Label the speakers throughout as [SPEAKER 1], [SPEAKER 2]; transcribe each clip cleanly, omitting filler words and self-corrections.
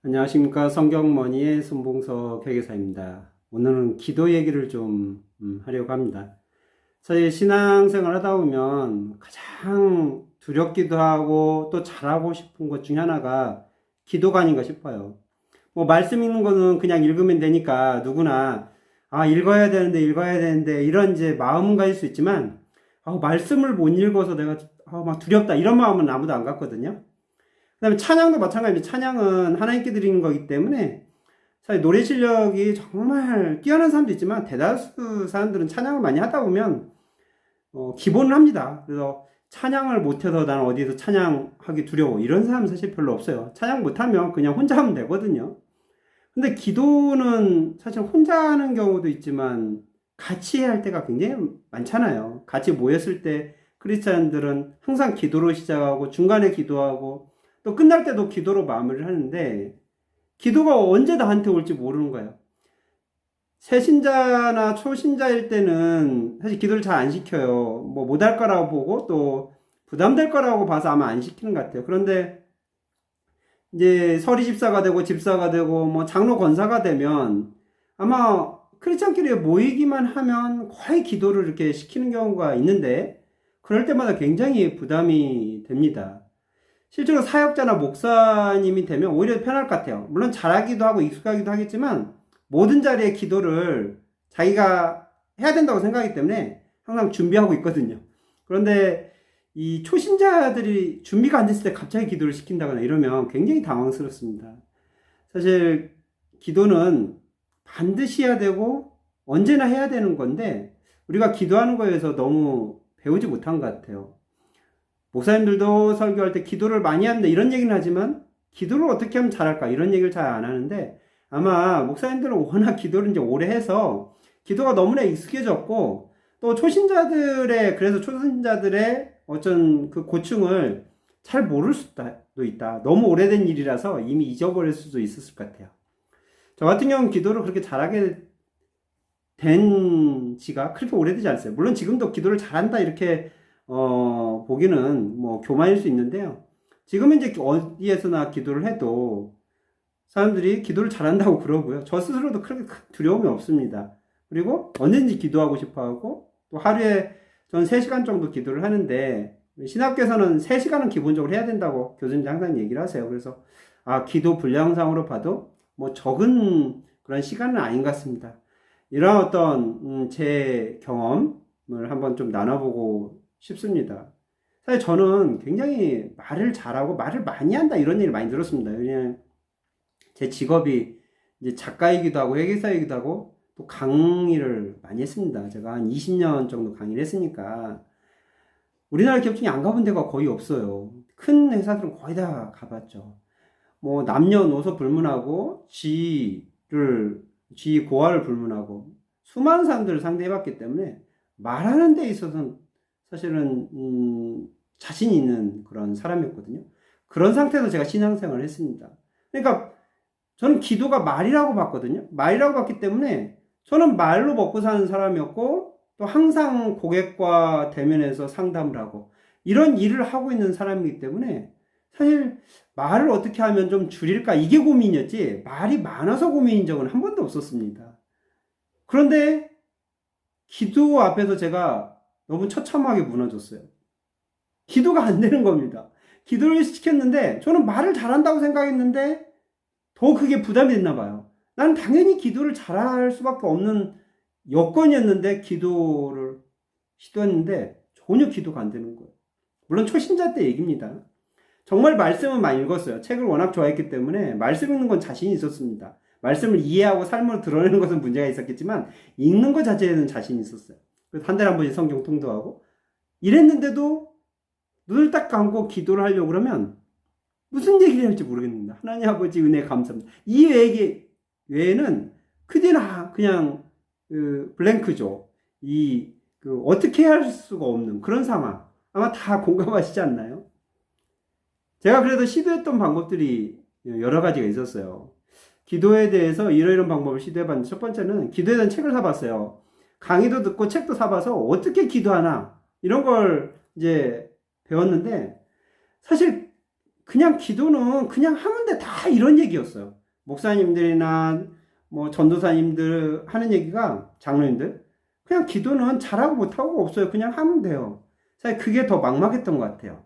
[SPEAKER 1] 안녕하십니까. 성경머니의 손봉석 회계사입니다. 오늘은 기도 얘기를 좀 하려고 합니다. 사실 신앙생활 하다 보면 가장 두렵기도 하고 또 잘하고 싶은 것 중에 하나가 기도가 아닌가 싶어요. 뭐 말씀 읽는 거는 그냥 읽으면 되니까 누구나 읽어야 되는데 이런 이제 마음은 가질 수 있지만 말씀을 못 읽어서 내가 막 두렵다 이런 마음은 아무도 안 갖거든요. 그 다음에 찬양도 마찬가지입니다. 찬양은 하나님께 드리는 거기 때문에 사실 노래 실력이 정말 뛰어난 사람도 있지만 대다수 사람들은 찬양을 많이 하다 보면 기본을 합니다. 그래서 찬양을 못해서 나는 어디에서 찬양하기 두려워 이런 사람은 사실 별로 없어요. 찬양 못하면 그냥 혼자 하면 되거든요. 근데 기도는 사실 혼자 하는 경우도 있지만 같이 해야 할 때가 굉장히 많잖아요. 같이 모였을 때 크리스찬들은 항상 기도로 시작하고 중간에 기도하고 또 끝날 때도 기도로 마무리를 하는데 기도가 언제 나한테 올지 모르는 거예요. 새신자나 초신자일 때는 사실 기도를 잘 안 시켜요. 뭐 못할 거라고 보고 또 부담될 거라고 봐서 아마 안 시키는 것 같아요. 그런데 이제 서리 집사가 되고 집사가 되고 뭐 장로 권사가 되면 아마 크리스찬끼리 모이기만 하면 거의 기도를 이렇게 시키는 경우가 있는데 그럴 때마다 굉장히 부담이 됩니다. 실제로 사역자나 목사님이 되면 오히려 편할 것 같아요. 물론 잘하기도 하고 익숙하기도 하겠지만 모든 자리에 기도를 자기가 해야 된다고 생각하기 때문에 항상 준비하고 있거든요. 그런데 이 초신자들이 준비가 안 됐을 때 갑자기 기도를 시킨다거나 이러면 굉장히 당황스럽습니다. 사실 기도는 반드시 해야 되고 언제나 해야 되는 건데 우리가 기도하는 거에서 너무 배우지 못한 것 같아요. 목사님들도 설교할 때 기도를 많이 한다 이런 얘기는 하지만 기도를 어떻게 하면 잘할까 이런 얘기를 잘 안 하는데 아마 목사님들은 워낙 기도를 이제 오래 해서 기도가 너무나 익숙해졌고 또 그래서 초신자들의 어쩐 그 고충을 잘 모를 수도 있다. 너무 오래된 일이라서 이미 잊어버릴 수도 있었을 것 같아요. 저 같은 경우는 기도를 그렇게 잘하게 된 지가 그렇게 오래되지 않았어요. 물론 지금도 기도를 잘한다 이렇게 보기는 뭐 교만일 수 있는데요. 지금은 이제 어디에서나 기도를 해도 사람들이 기도를 잘한다고 그러고요. 저 스스로도 그렇게 큰 두려움이 없습니다. 그리고 언제든지 기도하고 싶어 하고 또 하루에 전 3시간 정도 기도를 하는데 신학교에서는 3시간은 기본적으로 해야 된다고 교수님들 항상 얘기를 하세요. 그래서 기도 분량상으로 봐도 뭐 적은 그런 시간은 아닌 것 같습니다. 이런 어떤 제 경험을 한번 좀 나눠보고 싶습니다. 사실 저는 굉장히 말을 잘하고 말을 많이 한다 이런 얘기를 많이 들었습니다. 왜냐하면 제 직업이 이제 작가이기도 하고 회계사이기도 하고 또 강의를 많이 했습니다. 제가 한 20년 정도 강의를 했으니까 우리나라 기업 중에 안 가본 데가 거의 없어요. 큰 회사들은 거의 다 가봤죠. 뭐 남녀노소 불문하고 지 고하를 불문하고 수많은 사람들을 상대해봤기 때문에 말하는 데 있어서는 사실은 자신 있는 그런 사람이었거든요. 그런 상태에서 제가 신앙생활을 했습니다. 그러니까 저는 기도가 말이라고 봤거든요. 말이라고 봤기 때문에 저는 말로 먹고 사는 사람이었고 또 항상 고객과 대면해서 상담을 하고 이런 일을 하고 있는 사람이기 때문에 사실 말을 어떻게 하면 좀 줄일까 이게 고민이었지 말이 많아서 고민인 적은 한 번도 없었습니다. 그런데 기도 앞에서 제가 너무 처참하게 무너졌어요. 기도가 안 되는 겁니다. 기도를 시켰는데 저는 말을 잘한다고 생각했는데 더 그게 부담이 됐나 봐요. 나는 당연히 기도를 잘할 수밖에 없는 여건이었는데 기도를 시도했는데 전혀 기도가 안 되는 거예요. 물론 초신자 때 얘기입니다. 정말 말씀은 많이 읽었어요. 책을 워낙 좋아했기 때문에 말씀 읽는 건 자신이 있었습니다. 말씀을 이해하고 삶으로 드러내는 것은 문제가 있었겠지만 읽는 것 자체에는 자신이 있었어요. 그래서 한 달에 한 번씩 성경 통독하고 이랬는데도 눈을 딱 감고 기도를 하려고 그러면 무슨 얘기를 할지 모르겠습니다. 하나님 아버지 은혜 감사합니다. 이 외에는 그대나 그냥 블랭크죠. 어떻게 할 수가 없는 그런 상황. 아마 다 공감하시지 않나요? 제가 그래도 시도했던 방법들이 여러 가지가 있었어요. 기도에 대해서 이런 방법을 시도해봤는데 첫 번째는 기도에 대한 책을 사봤어요. 강의도 듣고 책도 사봐서 어떻게 기도하나 이런 걸 이제 배웠는데 사실 그냥 기도는 그냥 하면 돼. 다 이런 얘기였어요. 목사님들이나 뭐 전도사님들 하는 얘기가, 장로님들, 그냥 기도는 잘하고 못하고 없어요. 그냥 하면 돼요. 사실 그게 더 막막했던 것 같아요.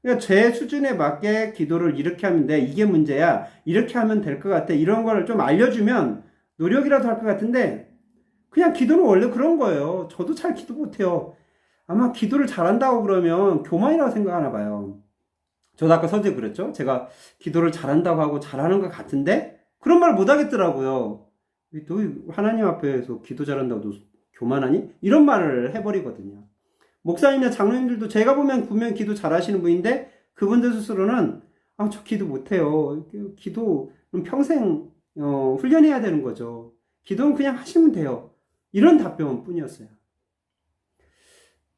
[SPEAKER 1] 그러니까 제 수준에 맞게 기도를 이렇게 하면 돼. 이게 문제야. 이렇게 하면 될 것 같아. 이런 거를 좀 알려주면 노력이라도 할 것 같은데, 그냥 기도는 원래 그런 거예요. 저도 잘 기도 못해요. 아마 기도를 잘한다고 그러면 교만이라고 생각하나 봐요. 저도 아까 서두에 그랬죠? 제가 기도를 잘한다고 하고 잘하는 것 같은데 그런 말 못 하겠더라고요. 너 하나님 앞에서 기도 잘한다고 너 교만하니? 이런 말을 해버리거든요. 목사님이나 장로님들도 제가 보면 분명 기도 잘하시는 분인데 그분들 스스로는 저 기도 못해요. 기도는 평생 훈련해야 되는 거죠. 기도는 그냥 하시면 돼요. 이런 답변 뿐이었어요.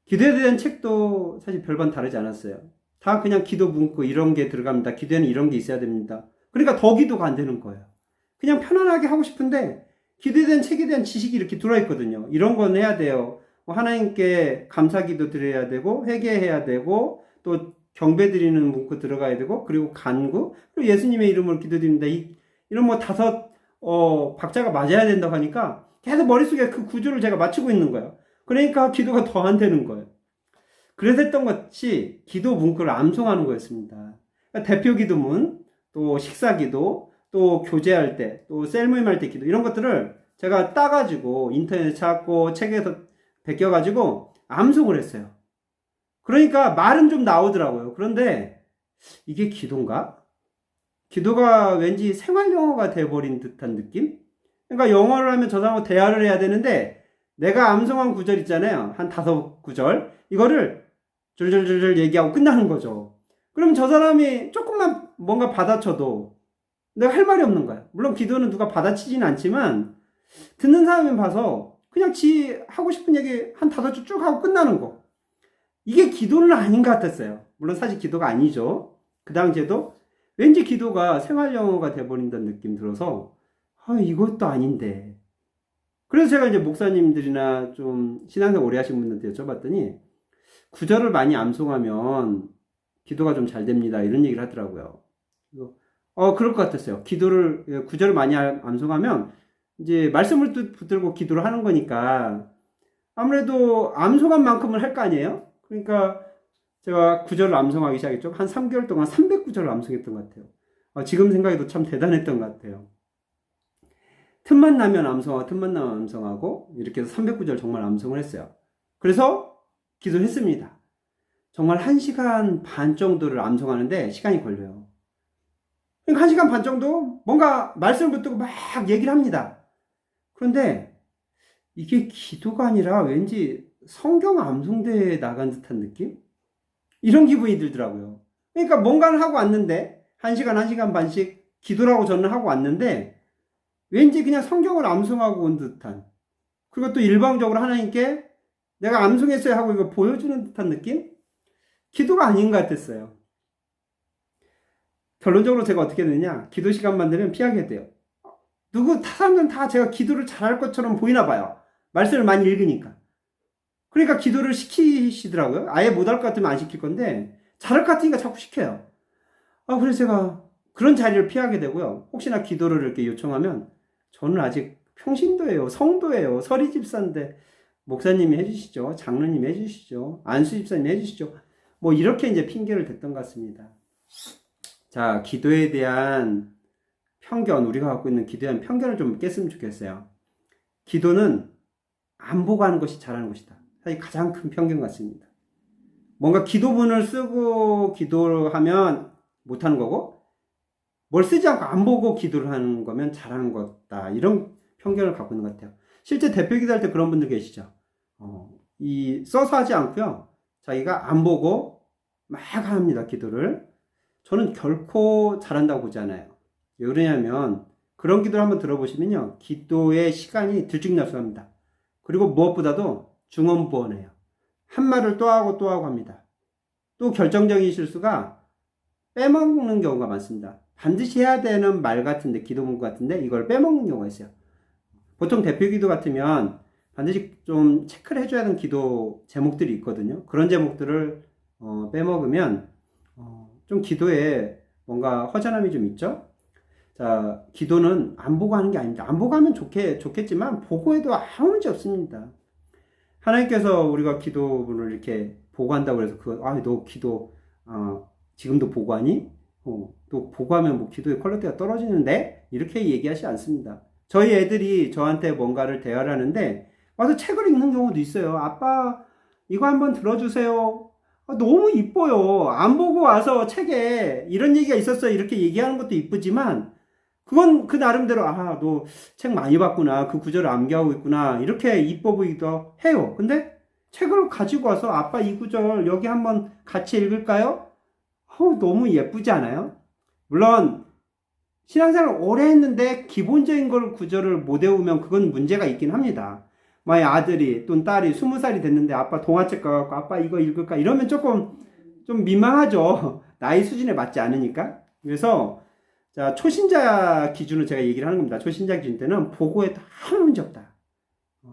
[SPEAKER 1] 기도에 대한 책도 사실 별반 다르지 않았어요. 다 그냥 기도 문구 이런 게 들어갑니다. 기도에는 이런 게 있어야 됩니다. 그러니까 더 기도가 안 되는 거예요. 그냥 편안하게 하고 싶은데 기도에 대한 책에 대한 지식이 이렇게 들어있거든요. 이런 건 해야 돼요. 하나님께 감사기도 드려야 되고 회개해야 되고 또 경배 드리는 문구 들어가야 되고 그리고 간구 그리고 예수님의 이름으로 기도드립니다. 이런 뭐 다섯 박자가 맞아야 된다고 하니까 계속 머릿속에 그 구조를 제가 맞추고 있는 거예요. 그러니까 기도가 더 안 되는 거예요. 그래서 했던 것이 기도 문구를 암송하는 거였습니다. 그러니까 대표 기도문, 또 식사 기도, 또 교제할 때, 또 셀모임 할 때 기도 이런 것들을 제가 따가지고 인터넷에 찾고 책에서 베껴가지고 암송을 했어요. 그러니까 말은 좀 나오더라고요. 그런데 이게 기도인가? 기도가 왠지 생활 영어가 돼버린 듯한 느낌? 그러니까 영어를 하면 저 사람하고 대화를 해야 되는데 내가 암송한 구절 있잖아요. 한 5구절. 이거를 줄줄줄줄 얘기하고 끝나는 거죠. 그럼 저 사람이 조금만 뭔가 받아쳐도 내가 할 말이 없는 거야. 물론 기도는 누가 받아치지는 않지만 듣는 사람이 봐서 그냥 지 하고 싶은 얘기 한 5줄 쭉 하고 끝나는 거. 이게 기도는 아닌 것 같았어요. 물론 사실 기도가 아니죠. 그 당시에도 왠지 기도가 생활 영어가 돼버린다는 느낌 들어서 이것도 아닌데. 그래서 제가 이제 목사님들이나 좀 신앙생활 오래 하신 분들한테 여쭤봤더니 구절을 많이 암송하면 기도가 좀 잘 됩니다. 이런 얘기를 하더라고요. 그럴 것 같았어요. 구절을 많이 암송하면 이제 말씀을 붙들고 기도를 하는 거니까 아무래도 암송한 만큼은 할 거 아니에요? 그러니까 제가 구절을 암송하기 시작했죠. 한 3개월 동안 300구절을 암송했던 것 같아요. 지금 생각해도 참 대단했던 것 같아요. 틈만 나면 암송하고 이렇게 해서 300구절 정말 암송을 했어요. 그래서 기도했습니다. 정말 1시간 반 정도를 암송하는데 시간이 걸려요. 그러니까 1시간 반 정도 뭔가 말씀을 붙들고 막 얘기를 합니다. 그런데 이게 기도가 아니라 왠지 성경 암송대에 나간 듯한 느낌? 이런 기분이 들더라고요. 그러니까 뭔가를 하고 왔는데 1시간 반씩 기도라고 저는 하고 왔는데 왠지 그냥 성경을 암송하고 온 듯한, 그리고 또 일방적으로 하나님께 내가 암송했어요 하고 이거 보여주는 듯한 느낌? 기도가 아닌 것 같았어요. 결론적으로 제가 어떻게 되느냐, 기도 시간만 되면 피하게 돼요. 사람들은 다 제가 기도를 잘할 것처럼 보이나 봐요. 말씀을 많이 읽으니까. 그러니까 기도를 시키시더라고요. 아예 못할 것 같으면 안 시킬 건데 잘할 것 같으니까 자꾸 시켜요. 그래서 제가 그런 자리를 피하게 되고요. 혹시나 기도를 이렇게 요청하면 저는 아직 평신도예요. 성도예요. 서리 집사인데 목사님이 해주시죠. 장로님이 해주시죠. 안수 집사님이 해주시죠. 뭐 이렇게 이제 핑계를 댔던 것 같습니다. 자, 기도에 대한 편견, 우리가 갖고 있는 기도에 대한 편견을 좀 깼으면 좋겠어요. 기도는 안 보고 하는 것이 잘하는 것이다. 사실 가장 큰 편견 같습니다. 뭔가 기도문을 쓰고 기도를 하면 못하는 거고, 뭘 쓰지 않고 안 보고 기도를 하는 거면 잘하는 거다. 이런 편견을 갖고 있는 것 같아요. 실제 대표 기도할 때 그런 분들 계시죠. 써서 하지 않고요. 자기가 안 보고 막 합니다. 기도를. 저는 결코 잘한다고 보지 않아요. 왜 그러냐면 그런 기도를 한번 들어보시면요. 기도의 시간이 들쭉날쭉합니다. 그리고 무엇보다도 중언부언해요. 한 말을 또 하고 또 하고 합니다. 또 결정적인 실수가 빼먹는 경우가 많습니다. 반드시 해야 되는 말 같은데, 기도문 같은데 이걸 빼먹는 경우가 있어요. 보통 대표 기도 같으면 반드시 좀 체크를 해줘야 하는 기도 제목들이 있거든요. 그런 제목들을 빼먹으면 좀 기도에 뭔가 허전함이 좀 있죠? 자, 기도는 안 보고 하는 게 아닙니다. 안 보고 하면 좋겠지만, 보고 해도 아무 문제 없습니다. 하나님께서 우리가 기도문을 이렇게 보고한다고 해서, 너 기도, 지금도 보고하니? 또 보고하면 뭐 기도의 퀄리티가 떨어지는데? 이렇게 얘기하지 않습니다. 저희 애들이 저한테 뭔가를 대화를 하는데, 와서 책을 읽는 경우도 있어요. 아빠, 이거 한번 들어주세요. 너무 이뻐요. 안 보고 와서 책에 이런 얘기가 있었어요. 이렇게 얘기하는 것도 이쁘지만, 그건 그 나름대로, 너 책 많이 봤구나. 그 구절을 암기하고 있구나. 이렇게 이뻐 보이기도 해요. 근데 책을 가지고 와서 아빠 이 구절 여기 한번 같이 읽을까요? 너무 예쁘지 않아요? 물론, 신앙생활을 오래 했는데 기본적인 걸 구절을 못 외우면 그건 문제가 있긴 합니다. 만약 아들이 또는 딸이 20살이 됐는데 아빠 동화책 가갖고 아빠 이거 읽을까? 이러면 조금 좀 민망하죠. 나이 수준에 맞지 않으니까. 그래서 자, 초신자 기준으로 제가 얘기를 하는 겁니다. 초신자 기준 때는 보고해도 아무 문제 없다.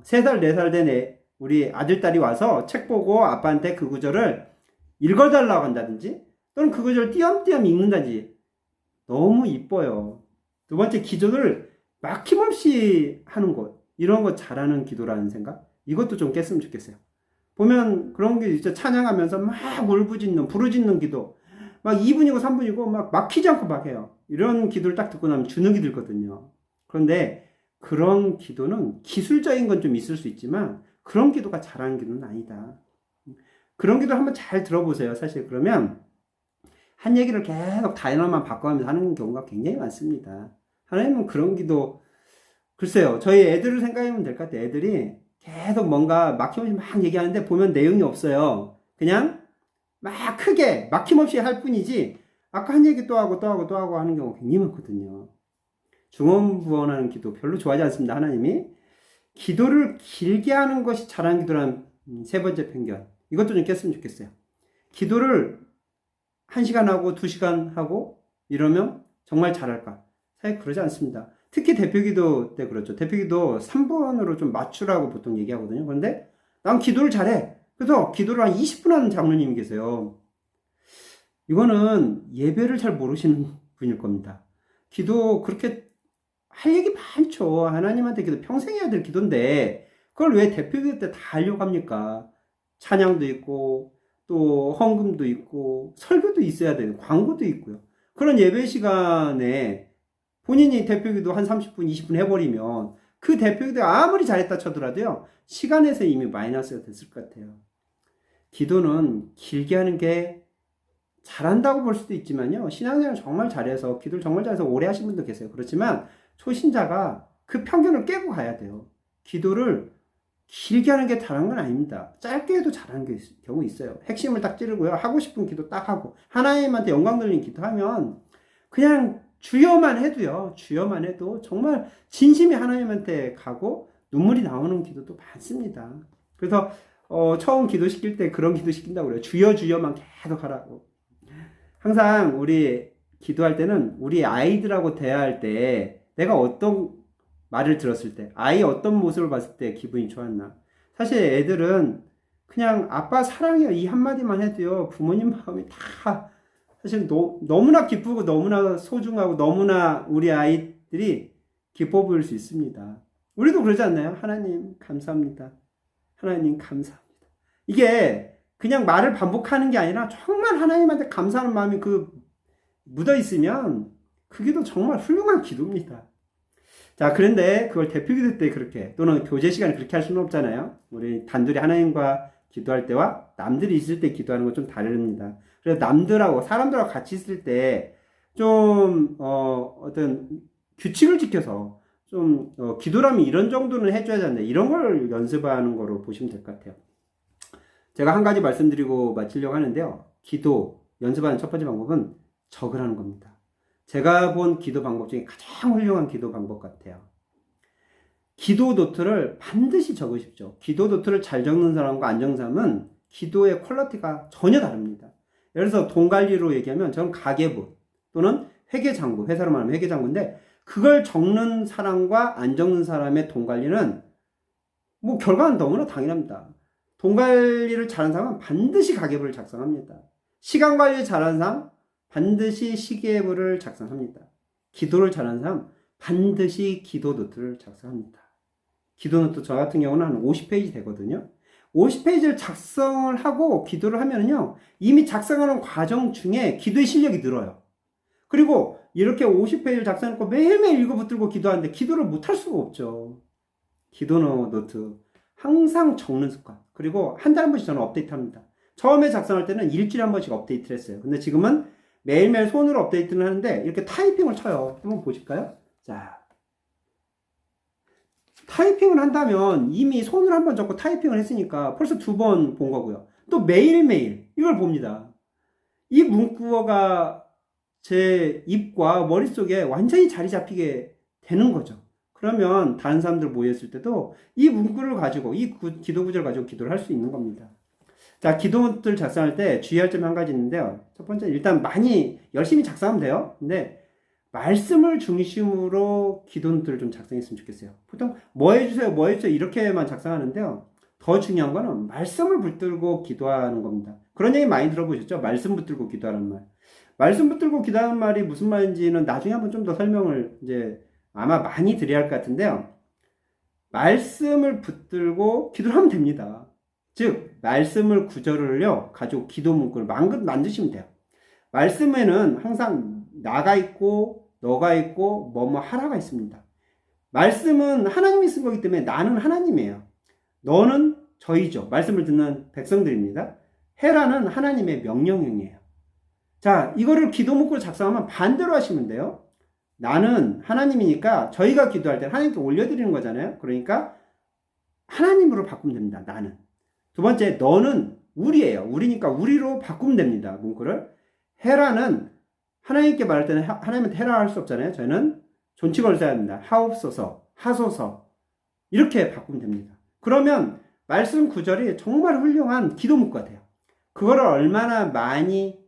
[SPEAKER 1] 3살, 4살 된 우리 아들, 딸이 와서 책 보고 아빠한테 그 구절을 읽어달라고 한다든지 또는 그 구절을 띄엄띄엄 읽는다든지 너무 이뻐요. 두 번째, 기도를 막힘없이 하는 것. 이런 거 잘하는 기도라는 생각? 이것도 좀 깼으면 좋겠어요. 보면 그런 게 있죠. 찬양하면서 막 울부짖는, 부르짖는 기도. 막 2분이고 3분이고 막 막히지 않고 막 해요. 이런 기도를 딱 듣고 나면 주눅이 들거든요. 그런데 그런 기도는 기술적인 건 좀 있을 수 있지만 그런 기도가 잘하는 기도는 아니다. 그런 기도 한번 잘 들어보세요. 사실 그러면 한 얘기를 계속 단어만 바꿔가면서 하는 경우가 굉장히 많습니다. 하나님은 그런 기도, 글쎄요, 저희 애들을 생각하면 될 것 같아요. 애들이 계속 뭔가 막힘없이 막 얘기하는데 보면 내용이 없어요. 그냥 막 크게 막힘없이 할 뿐이지 아까 한 얘기 또 하고 또 하고 또 하고 하는 경우가 굉장히 많거든요. 중언부언하는 기도 별로 좋아하지 않습니다. 하나님이 기도를 길게 하는 것이 잘하는 기도라는 3번째 편견, 이것도 좀 깼으면 좋겠어요. 기도를 1시간 하고 2시간 하고 이러면 정말 잘할까? 사실 그러지 않습니다. 특히 대표기도 때 그렇죠. 대표기도 3번으로 좀 맞추라고 보통 얘기하거든요. 그런데 난 기도를 잘해. 그래서 기도를 한 20분 하는 장로님이 계세요. 이거는 예배를 잘 모르시는 분일 겁니다. 기도 그렇게 할 얘기 많죠. 하나님한테 기도 평생 해야 될 기도인데 그걸 왜 대표기도 때 다 하려고 합니까? 찬양도 있고 또 헌금도 있고 설교도 있어야 되고 광고도 있고요. 그런 예배 시간에 본인이 대표기도 한 30분, 20분 해버리면 그 대표기도 아무리 잘했다 쳐더라도요. 시간에서 이미 마이너스가 됐을 것 같아요. 기도는 길게 하는 게 잘한다고 볼 수도 있지만요. 신앙생활 정말 잘해서 기도를 정말 잘해서 오래 하신 분도 계세요. 그렇지만 초신자가 그 편견을 깨고 가야 돼요. 기도를 길게 하는 게 잘한 건 아닙니다. 짧게 해도 잘하는 경우 있어요. 핵심을 딱 찌르고요. 하고 싶은 기도 딱 하고 하나님한테 영광 돌리는 기도하면 그냥 주여만 해도요. 주여만 해도 정말 진심이 하나님한테 가고 눈물이 나오는 기도도 많습니다. 그래서 처음 기도시킬 때 그런 기도 시킨다고 그래요. 주여 주여만 계속 하라고. 항상 우리 기도할 때는 우리 아이들하고 대화할 때 내가 어떤 말을 들었을 때, 아이 어떤 모습을 봤을 때 기분이 좋았나. 사실 애들은 그냥 아빠 사랑해요 이 한마디만 해도요. 부모님 마음이 다 사실 너무나 기쁘고 너무나 소중하고 너무나 우리 아이들이 기뻐 보일 수 있습니다. 우리도 그러지 않나요? 하나님 감사합니다. 하나님 감사합니다. 이게 그냥 말을 반복하는 게 아니라 정말 하나님한테 감사하는 마음이 묻어 있으면 그게도 정말 훌륭한 기도입니다. 자, 그런데 그걸 대표기도 때 그렇게 또는 교제 시간에 그렇게 할 수는 없잖아요. 우리 단둘이 하나님과 기도할 때와 남들이 있을 때 기도하는 건 좀 다릅니다. 그래서 남들하고 사람들하고 같이 있을 때 좀 어떤 규칙을 지켜서 좀 기도라면 이런 정도는 해줘야 된다. 이런 걸 연습하는 거로 보시면 될 것 같아요. 제가 한 가지 말씀드리고 마치려고 하는데요. 기도 연습하는 첫 번째 방법은 적으라는 겁니다. 제가 본 기도 방법 중에 가장 훌륭한 기도 방법 같아요. 기도 노트를 반드시 적으십시오. 기도 노트를 잘 적는 사람과 안 적는 사람은 기도의 퀄리티가 전혀 다릅니다. 예를 들어서 돈 관리로 얘기하면 저는 가계부 또는 회계장부, 회사로 말하면 회계장부인데 그걸 적는 사람과 안 적는 사람의 돈 관리는 뭐 결과는 너무나 당연합니다. 돈 관리를 잘하는 사람은 반드시 가계부를 작성합니다. 시간 관리 잘하는 사람 반드시 시계부를 작성합니다. 기도를 잘하는 사람 반드시 기도 노트를 작성합니다. 기도 노트 저 같은 경우는 한 50페이지 되거든요. 50페이지를 작성을 하고 기도를 하면요, 이미 작성하는 과정 중에 기도의 실력이 늘어요. 그리고 이렇게 50페이지를 작성해놓고 매일매일 읽어붙들고 기도하는데 기도를 못할 수가 없죠. 기도 노트 항상 적는 습관. 그리고 한 달에 한 번씩 저는 업데이트합니다. 처음에 작성할 때는 일주일에 한 번씩 업데이트를 했어요. 근데 지금은 매일매일 손으로 업데이트를 하는데 이렇게 타이핑을 쳐요. 한번 보실까요? 자, 타이핑을 한다면 이미 손으로 한 번 적고 타이핑을 했으니까 벌써 2번 본 거고요. 또 매일매일 이걸 봅니다. 이 문구어가 제 입과 머릿속에 완전히 자리 잡히게 되는 거죠. 그러면 다른 사람들 모였을 때도 이 문구를 가지고, 이 기도 구절을 가지고 기도를 할 수 있는 겁니다. 자, 기도를 작성할 때 주의할 점이 한 가지 있는데요. 첫 번째, 일단 많이 열심히 작성하면 돼요. 근데 말씀을 중심으로 기도들을 좀 작성했으면 좋겠어요. 보통 뭐 해주세요, 뭐 해주세요 이렇게만 작성하는데요. 더 중요한 거는 말씀을 붙들고 기도하는 겁니다. 그런 얘기 많이 들어보셨죠? 말씀 붙들고 기도하는 말. 말씀 붙들고 기도하는 말이 무슨 말인지는 나중에 한번 좀 더 설명을 이제 아마 많이 드려야 할 것 같은데요. 말씀을 붙들고 기도를 하면 됩니다. 즉, 말씀을 구절을요, 가지고 기도 문구를 만드시면 돼요. 말씀에는 항상 나가 있고, 너가 있고, 뭐뭐 하라가 있습니다. 말씀은 하나님이 쓴 거기 때문에 나는 하나님이에요. 너는 저희죠. 말씀을 듣는 백성들입니다. 해라는 하나님의 명령형이에요. 자, 이거를 기도 문구를 작성하면 반대로 하시면 돼요. 나는 하나님이니까 저희가 기도할 때 하나님께 올려드리는 거잖아요. 그러니까 하나님으로 바꾸면 됩니다. 나는. 두 번째, 너는 우리예요. 우리니까 우리로 바꾸면 됩니다. 문구를. 해라는 하나님께 말할 때는 하나님한테 해라 할 수 없잖아요. 저희는 존칭어를 써야 합니다. 하옵소서, 하소서 이렇게 바꾸면 됩니다. 그러면 말씀 구절이 정말 훌륭한 기도 문구가 돼요. 그거를 얼마나 많이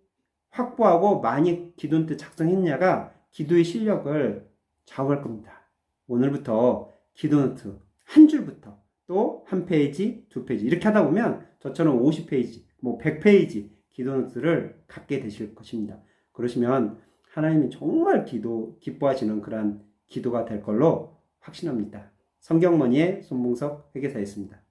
[SPEAKER 1] 확보하고 많이 기도 때 작성했냐가 기도의 실력을 좌우할 겁니다. 오늘부터 기도 노트 한 줄부터 또 한 페이지, 2페이지 이렇게 하다 보면 저처럼 50페이지, 뭐 100페이지 기도 노트를 갖게 되실 것입니다. 그러시면 하나님이 정말 기뻐하시는 그런 기도가 될 걸로 확신합니다. 성경머니의 손봉석 회계사였습니다.